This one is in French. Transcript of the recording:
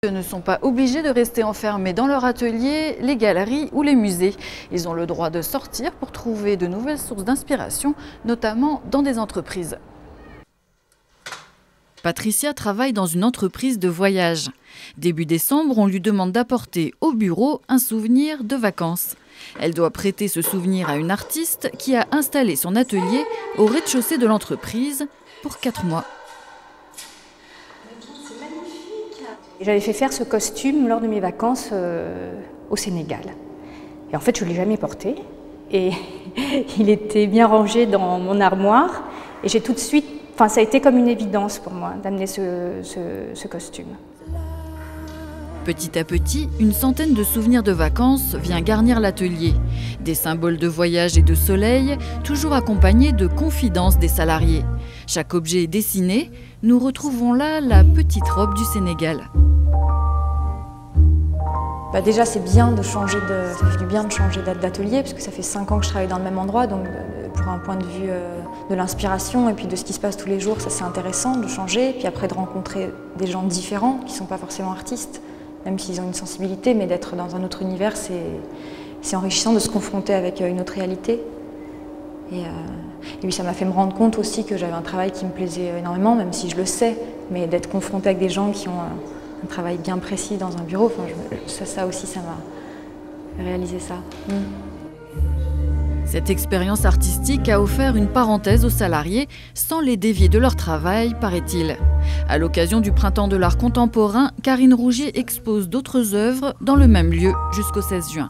Ils ne sont pas obligés de rester enfermés dans leur atelier, les galeries ou les musées. Ils ont le droit de sortir pour trouver de nouvelles sources d'inspiration, notamment dans des entreprises. Patricia travaille dans une entreprise de voyage. Début décembre, on lui demande d'apporter au bureau un souvenir de vacances. Elle doit prêter ce souvenir à une artiste qui a installé son atelier au rez-de-chaussée de l'entreprise pour 4 mois. J'avais fait faire ce costume lors de mes vacances au Sénégal. Et en fait, je ne l'ai jamais porté. Et il était bien rangé dans mon armoire. Et j'ai tout de suite, ça a été comme une évidence pour moi d'amener ce costume. Petit à petit, une centaine de souvenirs de vacances vient garnir l'atelier. Des symboles de voyage et de soleil, toujours accompagnés de confidences des salariés. Chaque objet est dessiné. Nous retrouvons là la petite robe du Sénégal. Déjà, c'est bien de changer ça fait du bien de changer d'atelier, parce que ça fait 5 ans que je travaille dans le même endroit, donc pour un point de vue de l'inspiration et puis de ce qui se passe tous les jours, ça c'est intéressant de changer, puis après de rencontrer des gens différents qui ne sont pas forcément artistes, même s'ils ont une sensibilité, mais d'être dans un autre univers, c'est enrichissant de se confronter avec une autre réalité. Et puis ça m'a fait me rendre compte aussi que j'avais un travail qui me plaisait énormément, même si je le sais, mais d'être confrontée avec des gens qui ont un travail bien précis dans un bureau, ça aussi, ça m'a réalisé ça. Cette expérience artistique a offert une parenthèse aux salariés sans les dévier de leur travail, paraît-il. À l'occasion du Printemps de l'art contemporain, Karine Rougier expose d'autres œuvres dans le même lieu jusqu'au 16 juin.